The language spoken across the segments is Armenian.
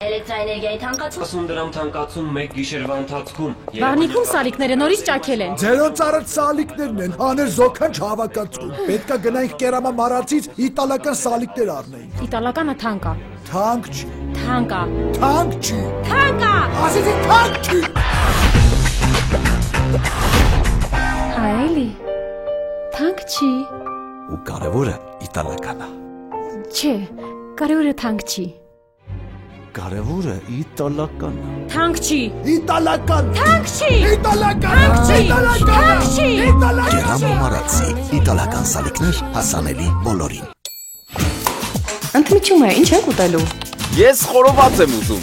Էլեկտրաէներգիայի թանկացում 80 դրամ թանկացում 1 գիշերվա ընթացքում։ Վաղնիքում սալիկները նորից ճաքել են։ Ձերոնց արած սալիկներն են, հաներ զոքանչ հավաքածու։ Պետքա գնայինք կերամա մարացից իտալական սալիկներ առնեինք։ Իտալականը թանկ է։ Թանկ չի։ Թանկ է։ Թանկ չի։ Թանկ է։ Ասեցի թանկ չի։ Հա էլի։ Թանկ չի։ Ու կարևորը իտալական է։ Չէ, կարևորը թանկ չի։ Կարևորը իտալական է։ Թանկ չի։ Italakan. Թանկ չի։ Italakan. Թանկ չի։ Կերամա մարացի իտալական սալիկներ հասանելի բոլորին։ Ընդմիջում է, ինչ եք ուտելու։ Ես խորոված եմ ուզում։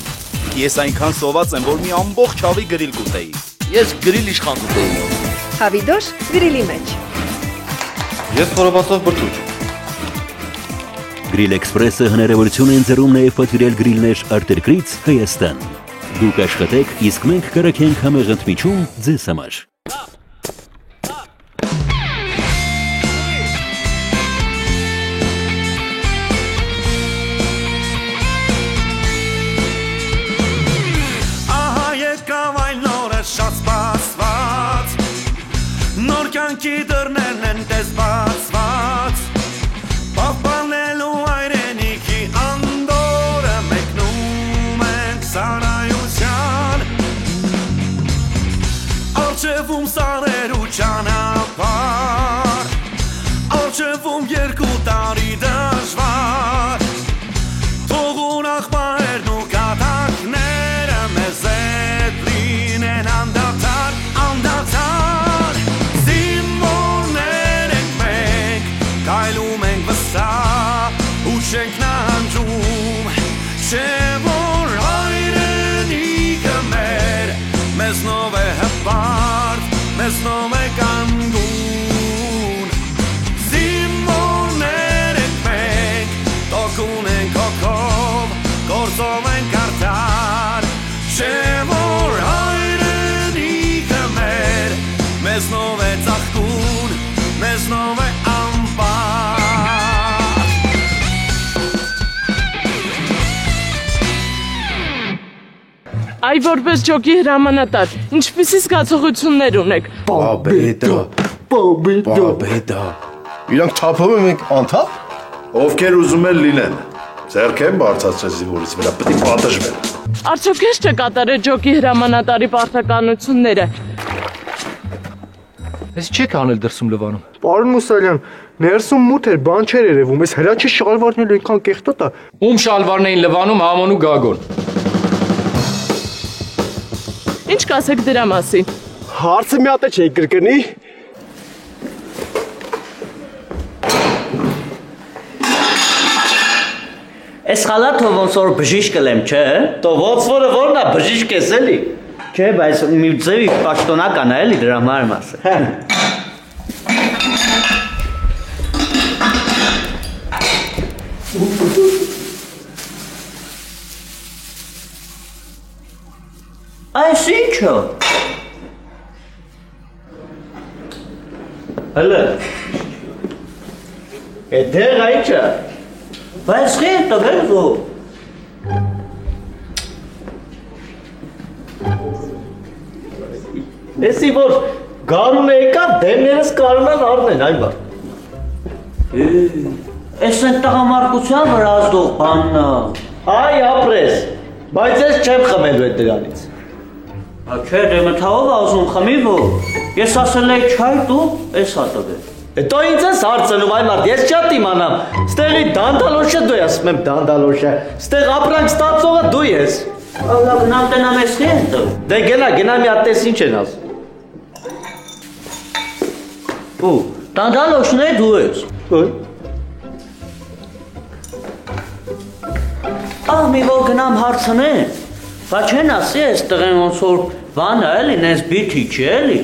Ես այնքան սոված եմ, որ մի ամբողջ հավի գրիլ կուտեի։ Ես գրիլ իշխան կուտեի։ Հավիդոշ գրիլի մեջ։ Ես խորովածով բրդուճ։ Գրիլ Էքսպրեսը հնարավորություն են ձեռում նաև պատվիրել գրիլներ արտերկրից Հայաստան։ Դուք աշխատեք, իսկ մենք կրակենք համեղ ընդմիջում ձեզ համար։ Ահա եկավ այն նորը շատ սպասված, նոր կյանքի դռներն են տես բացված, պահպանելու հայրենիքի անդորը մեկնում ենք սարայության, առջևում սարեր ու ճանապարհ, առջևում 2 տարի դժվար, թող ուրախ պահերն ու կատակները մեզ հետ լինեն անդադար, անդադար, զինվորներ ենք մենք, կայլում ենք վստահ, ու չենք նահանջում, չէ որ հայրենիքը մեր, մեզնով է հպարտ, մեզնով է կանգուն, զինվորներ ենք մենք, տոկուն ենք հոգով, գործով ենք արդար, չէ որ հայրենիքը մեր, մեզնով է ծաղկուն, մեզնով է ամպար։ Այ որպես ջոկի հրամանատար, ինչպիսի զգացողություններ ունեք։ Պաբեդա։ Իրանք թափում են մենք անթափ, ովքեր ուզում են լինեն։ Ձեռք են բարձրացրել զինվորից վրա, պետք է պատժվեն։ Արդյոք ես չկատարել ջոկի հրամանատարի պարտականությունները։ Ես չեք անել դրսում Լվանում։ Պարոն Մուսալյան, ներսում մութ էր, բան չէր երևում, այս հրաչի շալվարն էլ այնքան կեղտոտ է։ Ում շալվարն էին Լվանում Համոն ու Գագոն։ Ինչ կասեք դրա մասին։ Հարցը մի հատ է չէի կրկնի։ Այս խալաթը ոնց որ բժիշկ եմ, չէ՞։ Տո ոնց որը որն է բժիշկ ես էլի։ Չէ, բայց մի ձևի պաշտոնական է էլի դրա համար մասը։ Այս ի՞նչը։ Հələ։ Դեր այչը։ Բայց խի տվել ու։ Էսի որ գարուն եկավ դեմներս կարունան առնեն այ բար։ Էս են տղամարդկության վրա ազդող բաննա։ Այ ապրես, բայց ես չեմ խմելու էդ դրանից։ Չէ, դե մթաղով ասում խմի որ, ես ասել էի չայ դու, ես հատվել։ Հետո ինձ ես հարցնում այ մարդ, ես չատ իմանամ, ստեղի դանդալոշը դու ես, ասում եմ դանդալոշը, ստեղ ապրանք ստացողը դու ես։ Լավ գնամ տնամ ես խի են տով։ Դե գնա մի հատ տես ինչ են ասում։ Ու, դանդալոշն է դու ես։ Ահ մի որ գնամ հարցնեմ, բա չեն ասի ես տղեն ոնց որ վանը էլի, նենց բիթի չի էլի,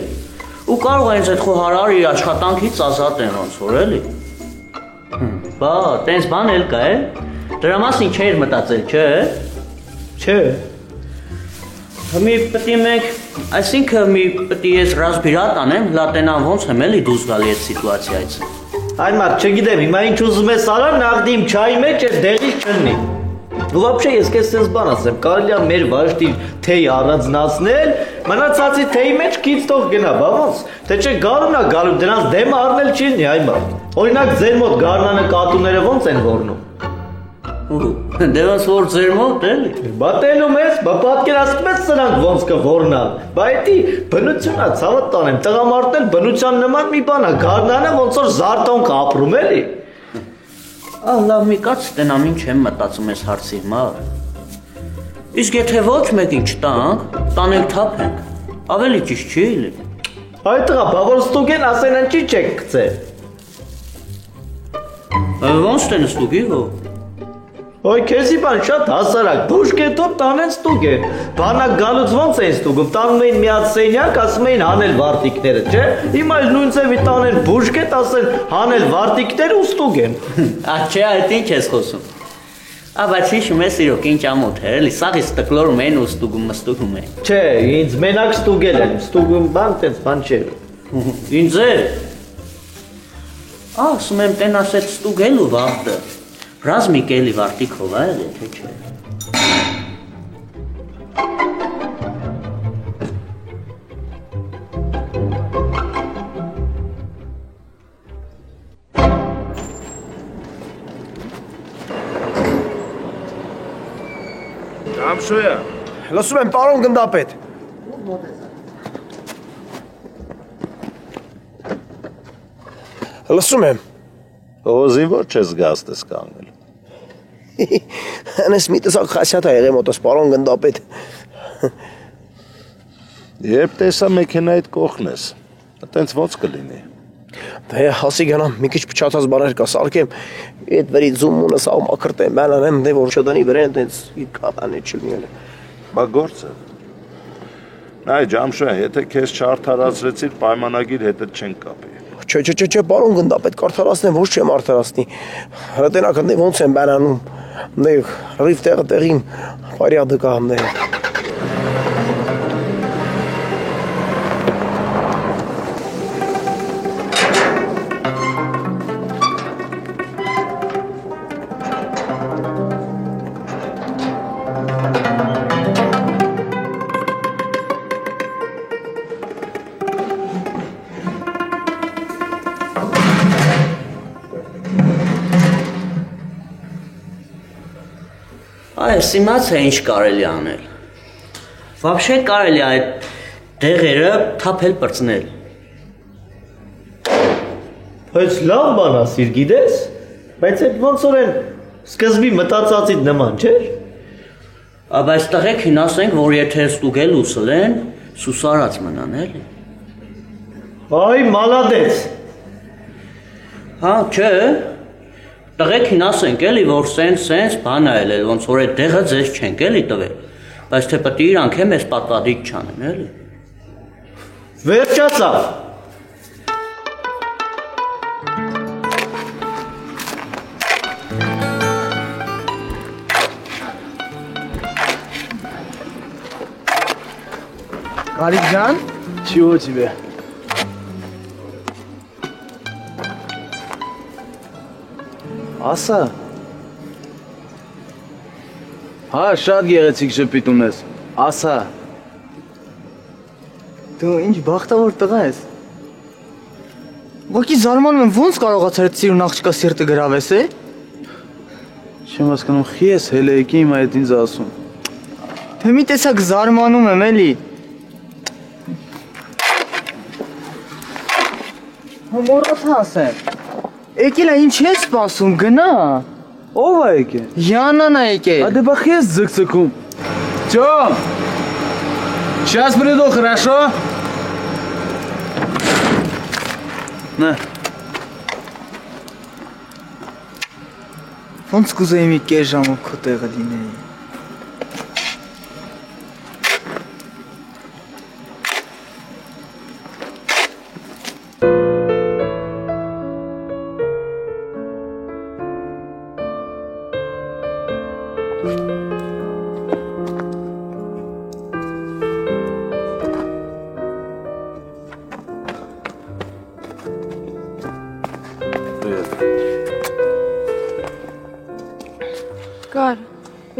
ու կարող են ձետ խոհարար իր աշխատանքից ազատ են ոնց որ էլի։ Բա, տենց բան էլ կա է, դրա մասին չէր մտածել, չէ։ Չէ։ Մի պտի մենք, այսինքը մի պտի ես ռազմիրատ անեմ, լատենան ոնց եմ էլի դուս գալի այդ սիտուացիայից։ Այ մարդ, չգիտեմ, հիմա ինչ ուզում ես արա, նաղդի իմ չայի մեջ ես դեղից չննի։ Ու вообще ես քեզ sense բան ասեմ, կարելի է մեր վաշտի թեյ առանձնացնել, մնացածի թեյի մեջ քիչ թող գնա, բա ոնց, թե չէ գարունա գալու դրանց դեմը առնել չի լինի այմա։ Օրինակ ձեր մոտ գարնանը կատուները ոնց են ոռնում։ Դե ոնց որ ձեր մոտ էլի։ Բա տենում ես, բա պատկերացնում ես սրանք ոնց կոռնան։ Բա էդի բնությունա ցավը տանեմ, տղամարդն բնության նման մի բան է, գարնանը ոնց որ զարտոնք ապրում էլի։ Լավ մի կաց ստենամ ինչ եմ մտածում ես հարցի համար։ Իսկ եթե ոչ մեկին չտանք, տանենք թափենք, ավելի ճիշտ չի լինի։ Այ տղա, բա որ ստուգեն ասեն ինչի չեք գցել։ Ոնց տեն ստուգի հո։ Ոյ քեզի բան շատ հասարակ, բուժկետով տանեն ստուգեն։ Բանակ գալուց ոնց են ստուգում, տանում էին միած սենյակ, ասում էին հանել վարտիկները, չէ։ Հիմա էլ նույն ձևի տանեն բուժկետ, ասեն հանել վարտիկներ ու ստուգեն։ Չէ, այդ ինչ ես խոսում։ Բայց հիշում ես իրոք ինչ ամոթ էր, էլի սաղից տկլորում են ու ստուգում են։ Չէ, ինձ մենակ ստուգել են, ստուգում բան տենց բան չէր։ Ինձ էր։ Ասում եմ տեն ասեց ստուգելու վաղդը։ Ռազմիկ էլի վարտիկով է, թե չէ։ Ամշոյա, լսում եմ պարոն գնդապետ։ Լսում եմ։ Ոզի ոչ ես գաստ ես կանգնել։ Անես մի տեսակ խասյատ է եղել մոտս պարոն գնդապետ։ Երբ տեսա մեքենայիդ կողքն ես, այտենց ոնց կլինի։ Դե հասի գնամ, մի քիչ փչացած բաներ կասարքեմ, այդ վերի զումունը սա մակրտեմ, բան անեմ, դե որ չդանի վրան այտենց կապանի չլինի։ Բա գործը։ Նայ Ջամշոյա, եթե քեզ չարդարացրեցիր, պայմանագիր հետդ չեն կապի։ Չէ, պարոն գնդապետ, կարդարացնեմ, ոչ չեմ արդարացնի։ Հրատենակը դե ոնց եմ բանանում, դե ռիվ տեղը տեղին, պարյադը կա դե։ Այս իմացա ինչ կարելի անել։ Вообще կարելի այդ դեղերը թափել պրծնել։ Բայց լավ բան ասիր, գիտես, բայց այդ ոնց որ են սկզբի մտածածիդ նման, չէ՞։ Բայց տղեկին ասենք, որ եթե ստուգել ուսլեն, սուսարած մնան, էլի։ Այ մալադեց։ Հա, չէ։ Տղեկին ասենք էլի, որ սենց բան այլ էլ, ոնց որ այդ դեղը ձեզ չենք էլի տվել, բայց թե պտի իրանք է մեզ պատվադիկ չանեն, էլի։ Վերջացավ։ Կարիք ջան, чего тебе? Ասա։ Հա, շատ գեղեցիկ ժպիտ ունես։ Ասա։ Դու ինչ բախտավոր տղա ես։ Ողքի զարմանում եմ, ոնց կարողացար այդ սիրուն աղջկա սիրտը գրավես, է։ Չեմ հասկանում, խի ես հելեյքի հիմա այդ ինձ ասում։ Թե մի տեսակ զարմանում եմ, էլի։ Մոռացա ասեմ։ Եկել է ինչ ես սպասում, գնա։ Ով է եկել։ Յանան է եկել։ А ты бах ես ձգձգում։ Тём. Сейчас приду, хорошо? На. Ոնց կուզեի մի կես ժամով քո տեղը լինեի։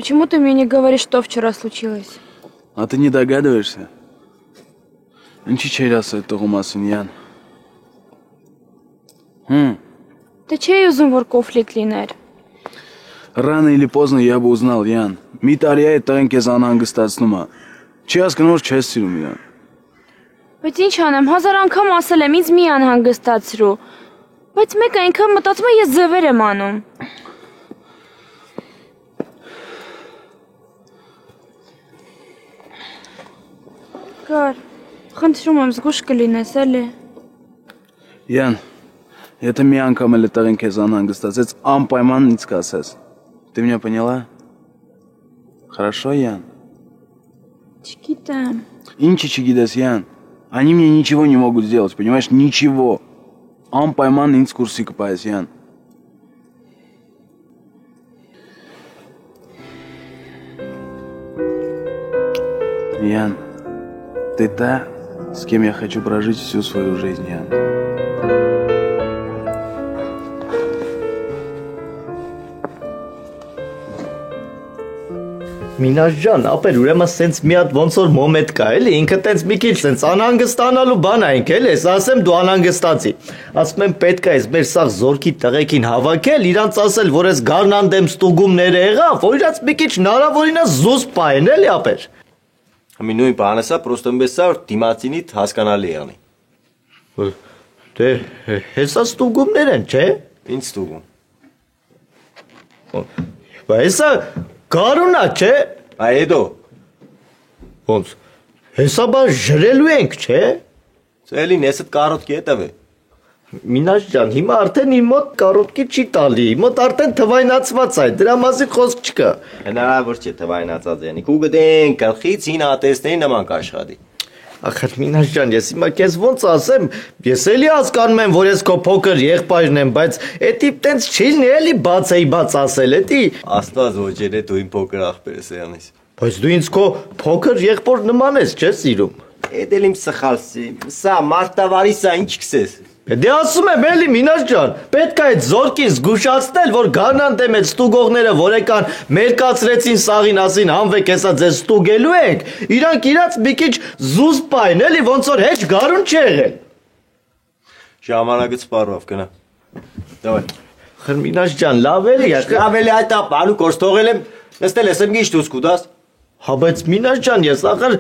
Почему ты мне не говоришь, что вчера случилось? А ты не догадываешься? Ինչի չէր ասել տղու մասին, Յան։ Ты չէի ուզում, որ կոնֆլիկտ լիներ։ Рано или поздно я бы узнал, Յան։ Մի տարի այդ տղեն քեզ անհանգստացնում է։ Չի հասկանում, որ չես սիրում իրան։ Բայց ինչ անեմ, 1000 անգամ ասել եմ, ինձ մի անհանգստացրու։ Բայց մեկ այնքան մտածում եմ, ես ձևեր եմ անում։ Կար, խնդրում եմ, զգուշ կլինես, էլի։ Յան, եթե մի անգամ էլ տղեն քեզ անհանգստացեց, անպայման ինձ կասես։ Ты меня поняла? Хорошо, Ян? Չգիտեմ։ Ինչի չգիտես, Ян? Они мне ничего не могут сделать, понимаешь? Ничего. Անպայման ինձ կուրսի կպայես, Ян. Ян, ты та, с кем я хочу прожить всю свою жизнь, Ян. Մինաշ ջան, ապեր ուրեմն սենց մի հատ ոնց որ մոմետ կա, էլի, ինքը տենց մի քիչ սենց անհանգստանալու բան այնք, էլի, ես ասեմ դու անհանգստացի։ Ասում եմ պետք է ես մեր սաղ զորքի տղեկին հավաքել, իրանց ասել, որ ես գարնանդեմ ստուգումները եղավ, որ իրանց մի քիչ հնարավորինը զուս պային, էլի, ապեր։ Մի նույն բանը սա, պրոստը մեսա որ դիմացինիդ հասկանալի եղնի։ Դե, հեսա ստուգումներ են, չէ։ Ինչ ստուգում։ Բայց հեսա Գարունա, չէ։ Այդո։ Ոնց։ Հեսա բան ժրելու ենք, չէ։ Էլին ես այդ կարոտքի հետև է։ Մինաշ ջան, հիմա արդեն իմ մոտ կարոտքի չի տալի, իմ մոտ արդեն թվայնացված է, դրա մասին խոսք չկա։ Հնարավոր չէ թվայնացած եղնի, ու գտեն գլխից հին ատեստների նման կաշխատի։ Ախր Մինաշ ջան, ես հիմա քեզ ոնց ասեմ, ես էլի հասկանում եմ, որ ես քո փոքր եղբայրն եմ, բայց էդի տենց չի լինի էլի բաց ասել, էդի։ Աստված ոչեր է դու իմ փոքր աղբերս եղնես։ Բայց դու ինձ քո փոքր եղբոր նման ես, չէ՞ սիրում։ Էդ էլ իմ սխալսի, սա մարտավարի սա ինչ կսես։ Դե ասում եմ էլի Մինաշ ջան, պետք է այդ զորքին զգուշացնել, որ գարնանդեմ այդ ստուգողները, որ եկան մերկացրեցին սաղին ասին հանվեք հեսա ձեզ ստուգելու ենք, իրանք իրաց մի քիչ զուզ պայն, էլի ոնց որ հեչ գարուն չի եղել։ Ժամանակը սպառով գնա։ Դավայ։ Խր Մինաշ ջան, լավ էլի, լավ էլի այդ ապալու կորս թողել եմ, նստել ես եմ գիշ դուս կուդաս։ Հա բայց Մինաշ ջան, ես ախր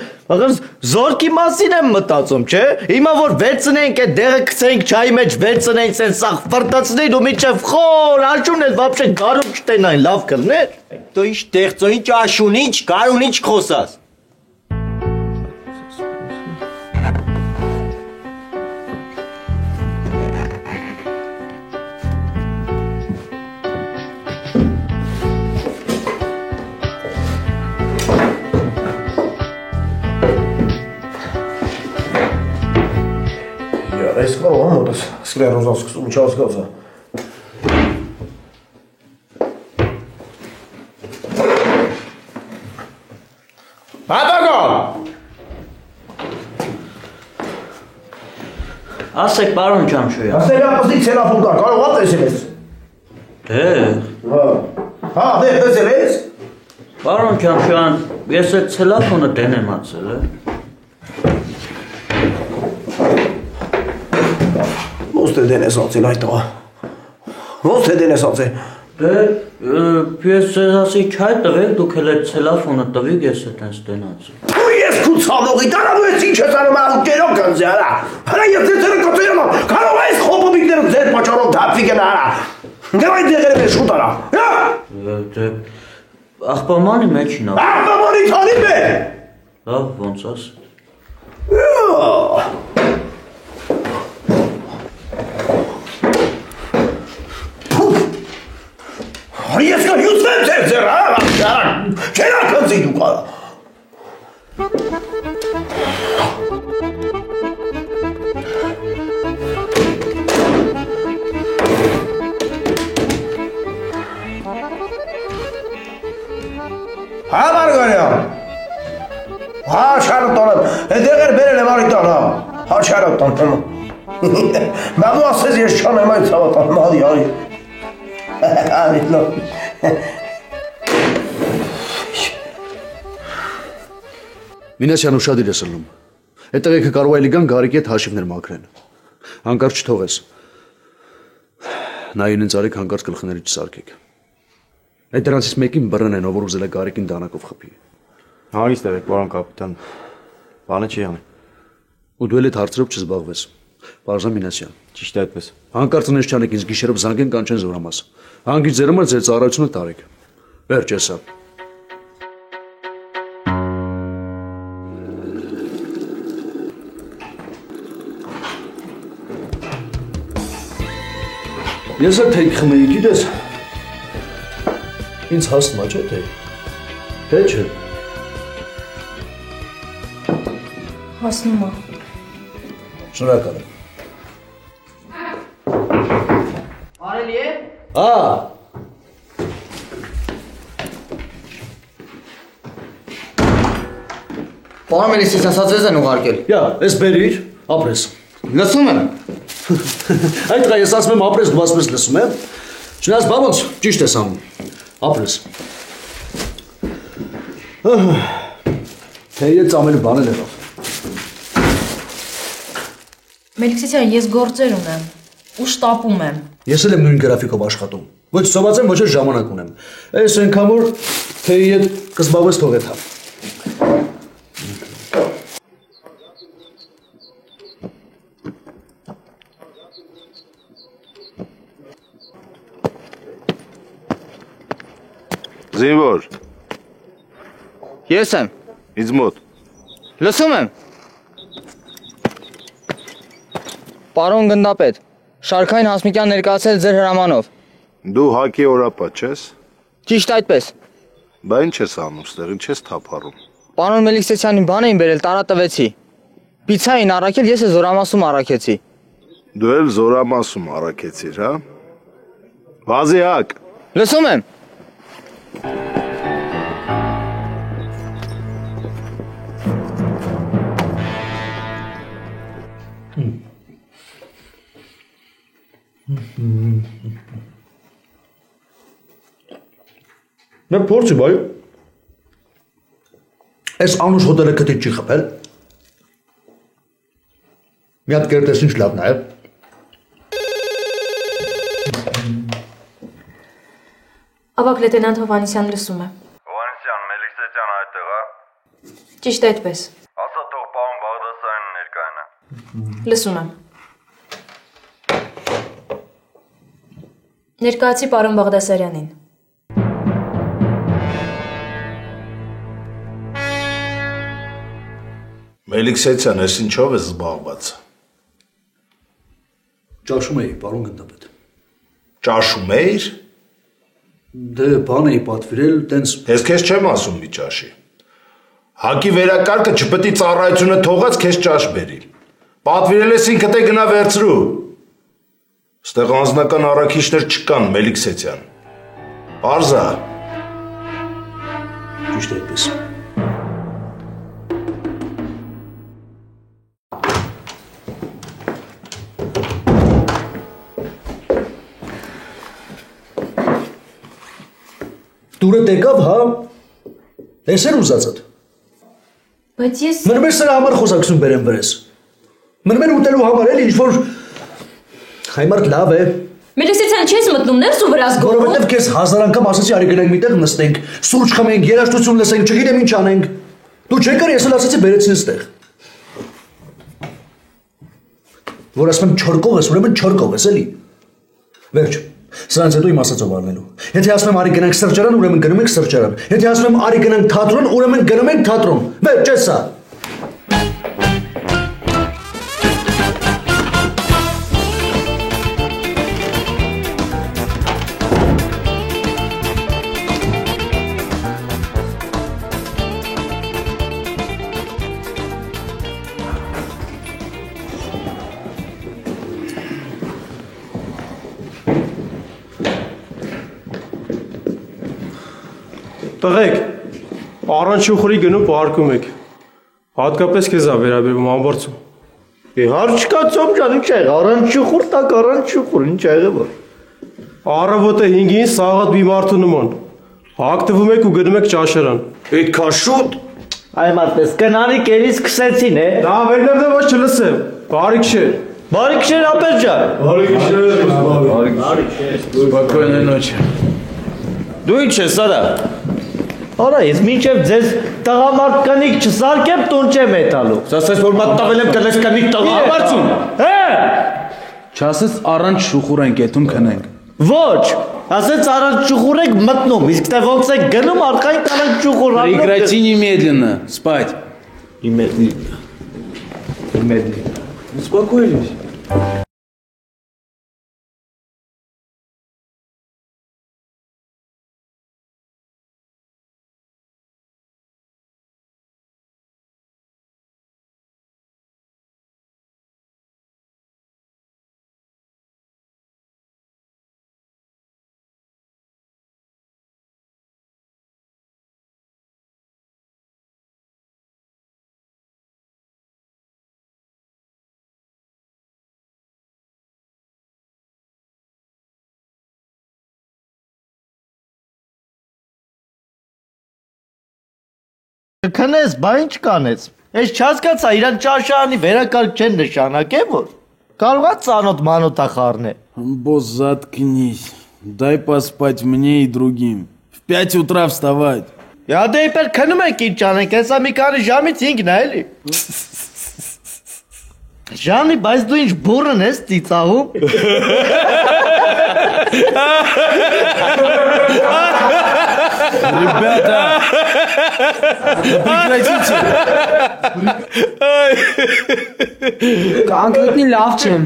զորքի մասին եմ մտածում, չէ։ Հիմա որ վերցնենք այդ դեղը գցենք չայի մեջ, վերցնենք սենց սաղ ֆրտացնենք ու միջև խոր աշուն էլ վաբշե գարուն չտենային, լավ կլներ։ Դու ինչ տեղծո, ինչ աշուն, ինչ գարուն, ինչ խոսաս։ Այս կարող եմ մոտս սկլերոզան սկսում չասկացա։ Պատագոն! Ասեք, պարոն Ջամշոյան։ Ասել ապստի ցելաֆոն կա, կարող ա տեսել ես։ Հա, դե տեսել ես։ Պարոն Ջամշոյան, ես այդ ցելաֆոնը դեն եմ ացել, Ոնց է դեն ես ացել այդ տղա։ Ոնց է դեն ես ացել։ Դե, ես ձեզ ասի չայ տվեք, դուք էլ այդ ցելաֆոնը տվեք, ես է տենց դեն ացել։ Ու ես քու ցավողի դարավ ես ինչ ես անում ալ կերոք անձի արա։ Հələ ես ձեր կոտրեմ, կարող ես խոբոբիկները ձեր պաճառով դափի գնա արա։ Դե այդ դեղերը մեզ շուտ արա։ Դե, աղբամանի մեջին ա։ Աղբամանի թանի մե։ Լավ, ոնց աս։ Ես կհյուծվեմ ձեր, հա, չերակ անձի դուք արա։ Հա, Մարգարյան, հա, շարոտան եմ, դեղեր բերել եմ արիտան, հա, շարոտան եմ, մեղու ասես ես չան եմ այդ ծավատան, մադի, արի, արի, լավ, Մինասյան ուշադիր ես լնում։ Այդ տղեկը կարող է լիգան Գարիկի հետ հաշիվներ մաքրեն։ Հանկարծ չթողես։ Նայեն ինձ արեք հանկարծ գլխներից չսարքեք։ Այդ դրանցից մեկին բռնեն, ով որ ուզել է Գարիկին դանակով խփի։ Հանգիստ եղեք, պարոն կապիտան։ Բանը չի անի։ Ու դու էլ այդ հարցերով չզբաղվես։ Պարզան Մինասյան։ Ճիշտ է այդպես։ Հանկարծ նես չանեք ինձ գիշերով զանգեն կանչեն զորամաս։ Հանգից ձերումը ձեր ծառայությունը տարեք։ Վերջ էսա։ Ես էլ թեյք խմեի, գիտես, ինձ հասնա չէ թեյ, թե չէ։ Հասնում է։ Շնորհակալ եմ։ Արելի է։ Հա։ Պարոն Մելիքսյան, ասած ես են ուղարկել։ Յա, ես բերիր, ապրես։ Լսում եմ։ Այդ տղա ես ասում եմ ապրես, դու ասում ես լսում եմ։ Չնայած բա ոնց ճիշտ ես անում։ Ապրես։ Թեյը ծամելու բանը եղավ։ Մելիքսյան, ես գործեր ունեմ ու շտապում եմ։ Ես էլ եմ նույն գրաֆիկով աշխատում։ Ոչ սոված եմ, ոչ էլ ժամանակ ունեմ։ Այս այնքան որ թեյի հետ կզբաղվես թող եթա։ Զինվոր։ Ես եմ։ Ինձ մոտ։ Լսում եմ։ Պարոն գնդապետ, Շարքային Հասմիկյան ներկայացել ձեր հրամանով։ Դու հակի օրապատ չես։ Ճիշտ այդպես։ Բա ինչ ես անում ստեղ, ինչ ես թափառում։ Պարոն Մելիքսյանին բան էին բերել, տարատվեցի։ Պիցա էին առաքել, ես էլ զորամասում առաքեցի։ Դու էլ զորամասում առաքեցիր, հա։ Վազի հակ։ Լսում եմ։ Մեր փորձի բայ։ Այս անուշ հոտելը կտիտ չի խփել։ Մի հատ կերտես ինչ լավ նայել։ Ավակ լեյտենանտ Հովանեսյան լսում է։ Հովանեսյան, Մելիքսյան այդտեղ է։ Ճիշտ այդպես։ Ասա թող պարոն Բաղդասարյանն ներկայանա։ Լսում եմ։ Ներկայացի պարոն Բաղդասարյանին։ Մելիքսյան, ես ինչով ես զբաղված։ Ճաշում էի, պարոն գնդապետ։ Ճաշում էիր։ Դե բան էի պատվիրել, տենց։ Ես քեզ չեմ ասում մի ճաշի։ Հակի վերակարգը չպետք է ծառայությունը թողած քեզ ճաշ բերի։ Պատվիրել ես ինքդ է գնա վերցրու։ Ստեղ անձնական առաքիչներ չկան, Մելիքսյան։ Պարզա։ Ճիշտ այդպես։ Դուրը տեկավ, հա։ Տեսեր ուզածդ։ Բայց ես Մրմեր սրա համար խոսակցություն բերեմ վրես։ Մրմեր ուտելու համար էլի ինչ որ Հայմարտ լավ է։ Մելիքսյան չես մտնում ներս ու վրաս գողում։ Որովհետև քեզ հազար անգամ ասացի արի գնանք միտեղ նստենք, սուրճ խմենք, երաժշտություն լսենք, չգիտեմ ինչ անենք։ Դու չեկար, ես էլ ասացի բերեցին ստեղ։ Որ ասում եմ չորկով ես, ուրեմն չորկով ես էլի։ Վերջ։ Սրանց հետո իմ ասածով առնելու։ Եթե ասում եմ արի գնանք սրճարան, ուրեմն գնում ենք սրճարան։ Եթե ասում եմ արի գնանք թատրոն, ուրեմն գնում ենք թատրոն։ Վերջ է սա։ Տղեկ, առանց շուխուրի գնում պարկում եք, հատկապես քեզ է վերաբերվում ամբարձում։ Իհար չկա ծոմ ջան, ինչ ա եղել, առանց շուխուր տակ, առանց շուխուր, ինչ ա եղել որ։ Առավոտը 5-ին սաղատ մի մարդու նման, հագտվում եք ու գնում եք ճաշարան։ Այդքան շուտ, Այ մատես, կնանի կերից քսեցին է։ Դա վերնեմ դե ոչ չլսեմ։ Բարի քշեր։ Բարի քշեր ապեր ջան։ Բարի քշեր։ Բարի քշեր։ Спокойной ночи։ Դու ինչ ես արա։ Արա, ես մինչև ձեզ տղամարդ կնիկ չսարկեմ տուն չեմ էտալու։ Սասես որ մատտավել եմ կլես կնիկ տղա։ Ապարծուն։ Հե։ Չասես առանց շուխուր ենք էտում քնենք։ Ոչ, ասեց առանց շուխուր եք մտնում, իսկ թե ոնց եք գնում արկային առանց շուխուր։ Прекрати немедленно спать. Немедленно. Успокоились. Քնես, բա ինչ կանես։ Ես չհասկացա, իրան ճաշարանի վերակարգ չեն նշանակե որ։ Կարող է ծանոթ մանոթա խառնել։ Босс, заткнись. Дай поспать мне и другим. В 5 утра вставать. Я դե իբր քնում եք ինչ անենք, հեսա մի քանի ժամից 5-ն է էլի։ Ժանի, բայց դու ինչ բուրըն ես ծիծաղում։ Ребята, прекратите. Конкретно լավ չեմ։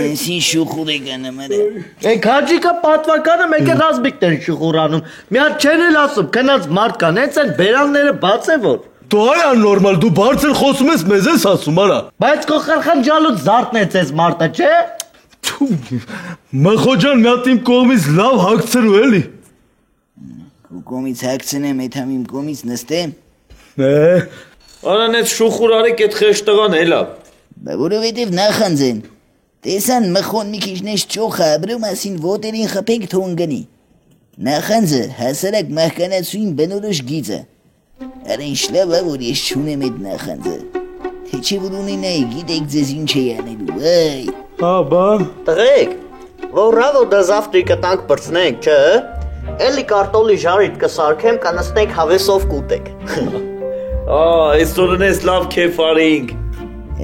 Այսին շուխուր է գնում է։ Ենք հաջիկա պատվականը մեկ է ռազմիկն են շուխուրանում։ Մի հատ չեն էլ ասում, քնած մարդ կան, հենց են բերանները բաց է որ։ Դու այ աննորմալ, դու բարձր խոսում ես, մեզ ես ասում, արա։ Բայց քո խրխնջալուց զարթնեց ես մարդը, չէ։ Մխոջան, մի հատ իմ կողմից լավ հագցրու էլի։ Քո կողմից հագցնեմ, այդ համ իմ կողմից նստեմ։ Արան այդ շուխուր արեք այդ խեշ տղան էլա։ Բա որովհետև նախանձ են։ Տեսան մխոն մի քիչնես ճոխը ապրում ասին ոտերին խփեք թուն գնի։ Նախանձը հասարակ մահկանացուին բնորոշ գիծ է։ Արա ինչ լավ է որ ես չունեմ այդ նախանձը։ Թե չէ որ ունենայի գիտեք ձեզ ինչ է անելու, այ։ Հա, բա։ Տղեկ, որավո դա զավտրի կտանք բրցնենք, չէ։ Էլի կարտոլի ժարիտ կսարքեմ, կանստենք հավեսով կուտեք։ Այսօրն ես լավ քեֆ արինք։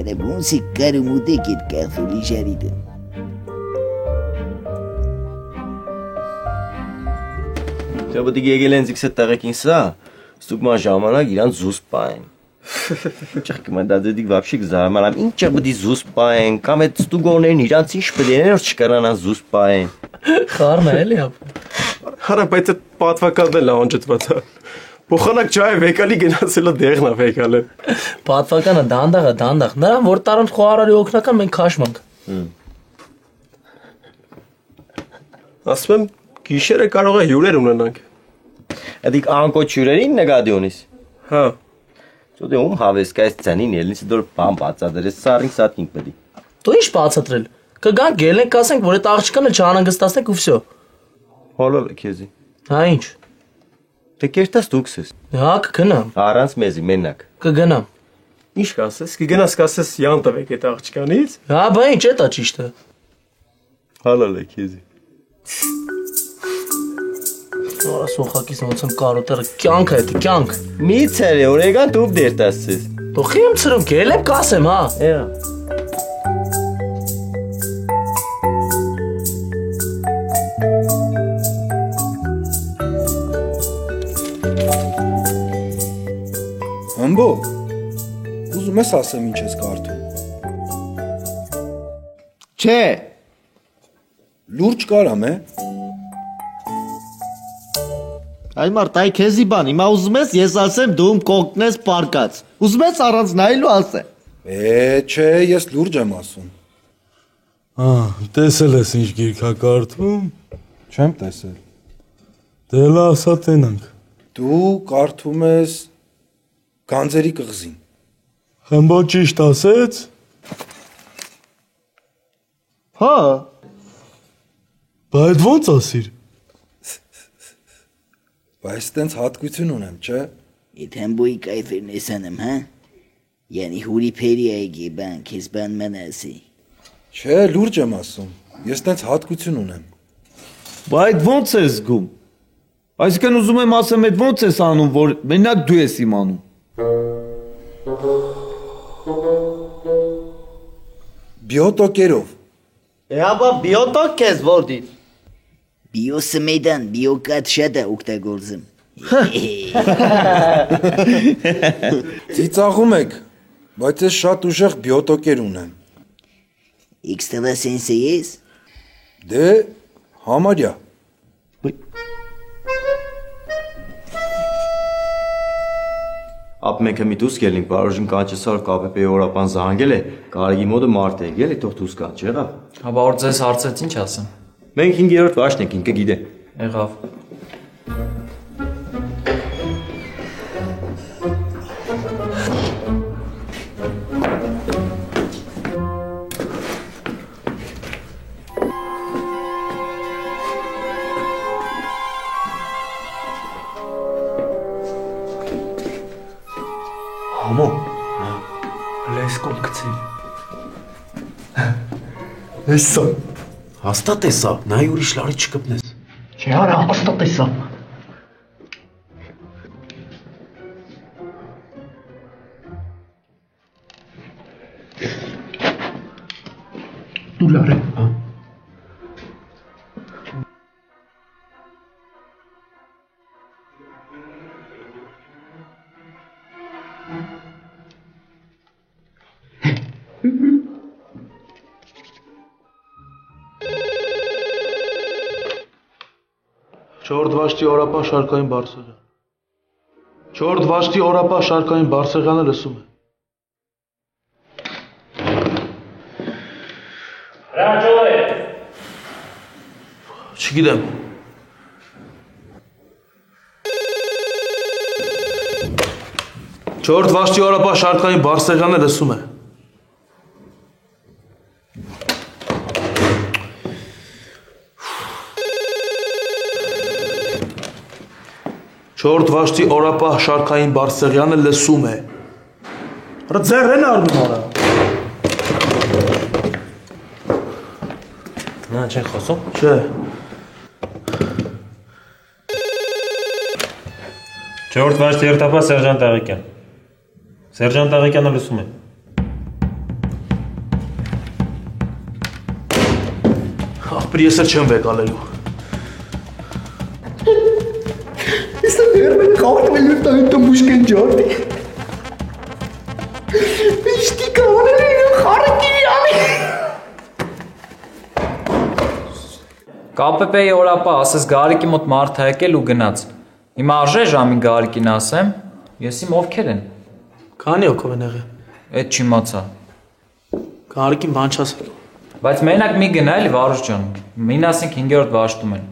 Արա ոնց է կարում ուտեք այդ կարտոլի ժարիտը։ Ճաբդի եկել են զիքսը տղեկին սա, ստուգման ժամանակ իրան զուս պային։ Չխկում են դա դեդիկ վապշի գզարմանամ, ինչ ճաբդի զուս պային, կամ այդ ստուգորներին իրանց ինչ պդերեն որ չկարանան զուս պային։ Խառն է էլի ապ։ Հարա բայց այդ պատվականն էլ անջտված է։ Փոխանակ ջայ վեկալի գնացելը դեղնա վեկալը։ Պատվականը դանդաղ, նրան որ տարան խոհարարի օգնական մենք քաշմանք։ Ասում եմ գիշերը կարող է հյուրեր ունենանք։ Դիք անկոչ հյուրերին նկատի ունիս։ Հա։ Դու ում հավես կայս ցանին ելնից դոր բան բացադրես սարին սատինք պետք։ Դու ինչ բացատրել։ Կգանք գելենք ասենք որ այդ աղջկանը չանհանգստացնենք ու վсё։ Հոլով է քեզի։ Հա ինչ։ Դե կերտած դուքս ես։ Հա կգնամ։ Առանց մեզի մենակ։ Կգնամ։ Ինչ կասես, կգնաս կասես յան տվեք այդ աղջկանից։ Հա բա ինչ է դա ճիշտ է։ Հալալ է քեզի։ Ո՞ր սոխակից ոնց եմ կարոտերը կյանք է դա կյանք։ Մի ցեր է օրեգան դու դերտասես։ Դու խիմ ծրում գելեմ կասեմ հա։ Էա։ Ամբո։ Ուզում ես ասեմ ինչ ես կարդում։ Չէ։ Լուրջ կարամ է։ Այ մարդ, այ քեզի բան, հիմա ուզում ես ես ասեմ դու կողքնես պարկած։ Ուզում ես առանց նայելու ասեմ։ Չէ, ես լուրջ եմ ասում։ Տեսել ես ինչ գիրք է կարդում։ Չեմ տեսել։ Դե լավ, ասա տենանք։ Դու կարդում ես Գանձերի կղզին։ Խմբո ճիշտ ասեց։ Հա։ Բա այդ ոնց ասիր։ Բայց տենց հատկություն ունեմ, չէ։ Թամբոյի կայֆերն էսանեմ, հա? Յանի հուրի փերի այգի բան, քեզ բան մնասի։ Չէ, լուրջ եմ ասում։ Ես տենց հատկություն ունեմ։ Բա այդ ո՞նց ես զգում։ Այսինքն ուզում եմ ասեմ, այդ ո՞նց ես անում, որ մենակ դու ես իմանում։ Բիոտոկերով։ Հաբա բիոտոկ ես որդի։ Բիոսմեդան, բիոկատ շատ է օգտագործում։ Ծիծաղում եք, բայց ես շատ ուժեղ բիոտոկեր ունեմ։ Էքստրասենս ես։ Դե համարյա։ Ապ մենք մի դուս գելինք, բարոժին կանչեսար կապեպեի օրապան զահանգել է, կարեգի մոդը մարդ է եկել, թող դուս կանչ, եղավ։ Հաբա որ ձեզ հարցեց ինչ ասեմ։ Մենք 5-րդ վաշն ենք, ինքը գիտե։ Եղավ։ Համո, լես կոմ կցին։ Էսա։ Հաստատ էսա, նայ ուրիշ լարի չկպնես։ Չէ արա, հաստատ էսա։ Դու լար է, հա։ Չորդ վաշտի օրապահ շարքային Բարսեղյան։ Չորդ վաշտի օրապահ շարքային Բարսեղյանը լսում է։ Հրանջով է։ Չգիտեմ։ Չորդ վաշտի օրապահ շարքային Բարսեղյանը լսում է։ Չորդ վաշտի օրապահ շարքային Բարսեղյանը լսում է։ Հրա ձեռ են արնում արա։ Նա չեն խոսում։ Չէ։ Չորդ վաշտի երթապահ Սերժանտ Աղիկյան։ Սերժանտ Աղիկյանը լսում է։ Աղբր ես էլ չեմ վեկալելու։ Issa vermeni kalkmayı tanıttım muşken gördü. İşte kanalıyla hareket yani. Կապեպեի օրապահ ասես գարիկի մոտ մարդ է եկել ու գնաց։ Հիմա արժե ժամին գարիկին ասեմ, ես իմ ովքեր են։ Քանի հոգով են եղել։ Էդ չիմացա։ Գարիկին բան չասել։ Բայց մենակ մի գնա էլի Վարուժ ջան։ Մին ասենք 5-րդ վաշտում են։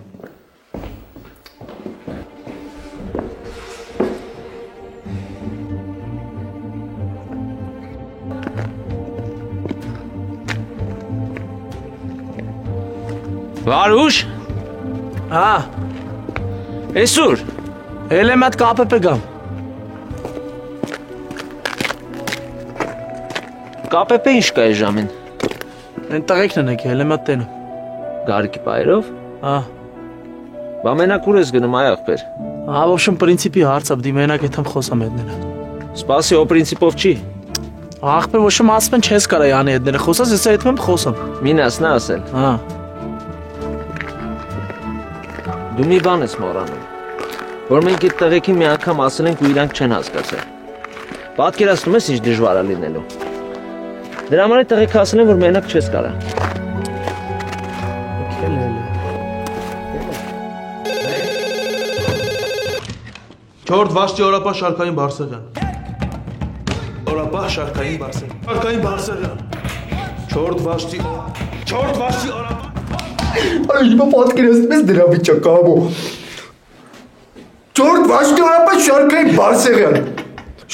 Վարուժ։ Հա։ Էսուր։ Էլ եմ այդ կապեպե գամ։ Կապեպե ինչ կա այս ժամին։ Են տղեկն են եկել, եմ այդ տենում։ Գարիկի բայրով։ Հա։ Բա մենակ ուր ես գնում այ ախպեր։ Հա, в общем, принципի հարց ապդի մենակ եթեմ խոսամ հետները։ Սպասի, ո պրինցիպով չի։ Ախպեր, ոչ եմ ասում են չես կարա յանի հետները խոսած, ես այդ եմ խոսամ։ Մինաս նա ասել։ Հա։ Դու մի բան ես մոռանում, որ մենք այդ տղեկին մի անգամ ասել ենք ու իրանք չեն հասկացել։ Պատկերացնում ես ինչ դժվար է լինելու։ Դրա համար այդ տղեկը ասել են, որ մենակ չես կարա։ Չորդ վաշտի օրապահ շարքային Բարսեղյան։ Օրապահ շարքային Բարսեղյան։ Շարքային Բարսեղյան։ Չորդ վաշտի օրապահ։ Ay հիմա պատկերացնում ես դրա վիճակը ամո։ Չորդ վաշտի օրապահ շարքային Բարսեղյան։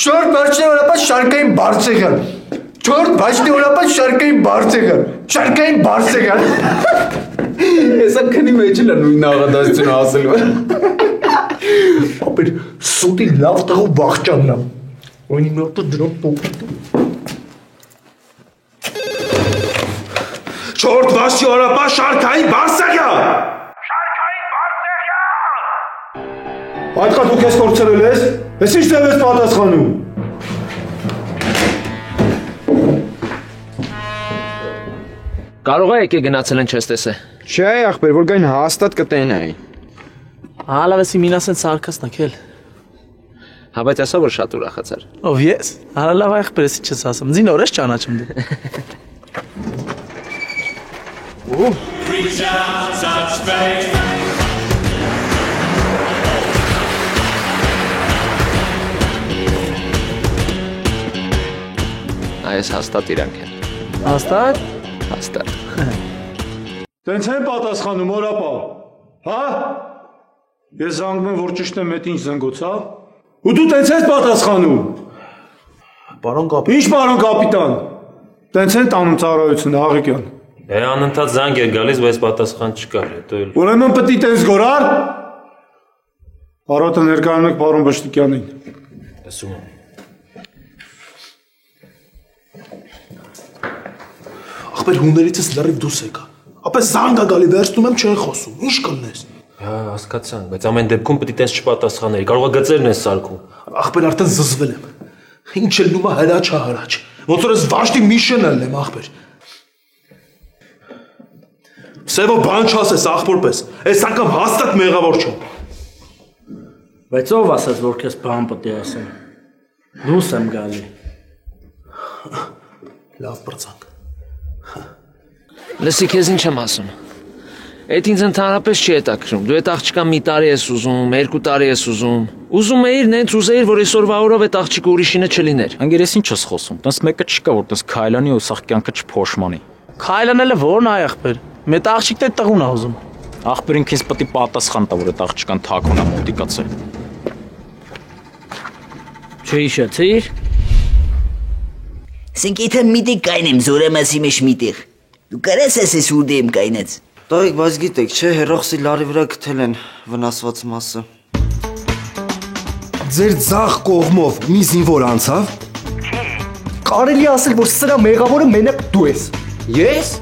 Չորդ վաշտի օրապահ շարքային Բարսեղյան։ Չորդ վաշտի օրապահ շարքային Բարսեղյան։ Շարքային Բարսեղյան։ Ես ակնի մեջ էլ նույն աղադասությունը ասելու։ Ապեր սուտի լավ տղու վախճանն եմ։ Ոյնի մոտը դրոն փոքր։ Չորդ վաշի օրապա շարքային Բարսեղյան։ Այդքա դու քեզ կորցրել ես։ Ես ինչ ձև ես պատասխանում։ Կարող է եկե գնացել են չես տեսե։ Չէ, ախպեր, որ գային հաստատ կտենային։ Հալավ էսի մին ասեն սարկասնակ էլ։ Հա բայց ասա որ շատ ուրախացար։ Ով ես։ Հալավ ախպեր էսի չես ասում։ Ձին օրես ճանաչում դու։ Reach out, touch faith. Այս հաստատ իրանք են։ Հաստատ։ Հաստատ։ Տենց են պատասխանում օրապա։ Հա։ Ես զանգում եմ որ ճիշտ եմ այդ ինչ զանգոցա։ Ու դու տենց ես պատասխանում։ Պարոն կապիտան։ Ինչ պարոն կապիտան։ Տենց են տանում ծառայությունը Աղիկյան։ Անընդհատ զանգ է գալիս, բայց պատասխան չկար, հետո էլ։ Ուրեմն պետք է տենց գորար։ Արոտը ներկայանում եք պարոն Բշտիկյանին։ Ասում եմ։ Ախպեր հուներիցս լրիվ դուրս եկա։ Ապես զանգա գալի վերցնում եմ չեն խոսում։ Ինչ կլնես։ Հա, հասկացանք, բայց ամեն դեպքում պետք է տես չպատասխաների, կարող է գծերն ես սարքում։ Ախպեր արդեն զզվել եմ։ Ինչ էլ նումա հրաչա հրաչ։ Ոնց որ ես վաշտի միշենն եմ ախպեր։ Սևո բան չասես ախպոր պես։ Այս անգամ հաստատ մեղավոր չեմ։ Բայց ով ասաց որ քեզ բան պետք է ասեմ։ Դուս եմ գալի։ Լավ բրծանք։ Լսի քեզ ինչ եմ ասում։ Այդ ինձ ընդհանրապես չի հետաքրում։ Դու այդ աղջկան մի տարի ես ուզում, 2 տարի ես ուզում։ Ուզում էիր, նենց ուզեիր, որ այսօրվա օրով այդ աղջիկը ուրիշինը չլիներ։ Անգերես ինչ ես խոսում։ Տես մեկը չկա, որ տես քայլանի ու սաղ կյանքը չփոշմանի։ Քայլանելը ո՞րն է ախպեր։ Մետ աղջիկն է տղուն է ուզում։ Ախպերին քեզ պետք է պատասխան տա, որ այդ աղջկան թաքուն է մոտիկացել։ Չհիշեցիր։ Սինկիթը միտիկ կայնեմ զորամասի մեջ միտեղ։ Դու կարես ես ուդեմ կայնեց։ Տղեկ, բայց գիտեք, չէ, հերոսի լարի վրա գտել են վնասված մասը։ Ձեր ձախ կողմով մի զինվոր անցավ։ Կարելի ասել, որ սրա մեղավորը մենակ դու ես։ Ես։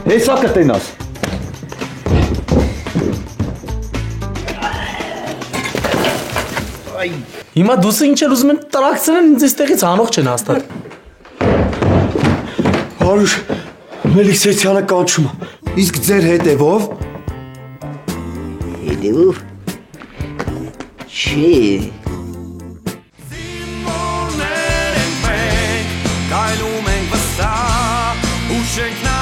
Հեսա կտենաս։ Հիմա դուսը ինչ էլ ուզում են տրակցնեն ինձ այստեղից հանող չեն հաստատ։ Հարուշ, Մելիքսեցյանը կանչում է։ Իսկ ձեր հետևով։ Հետևով։ Չէ։ Կայլում ենք վստահ ու շենք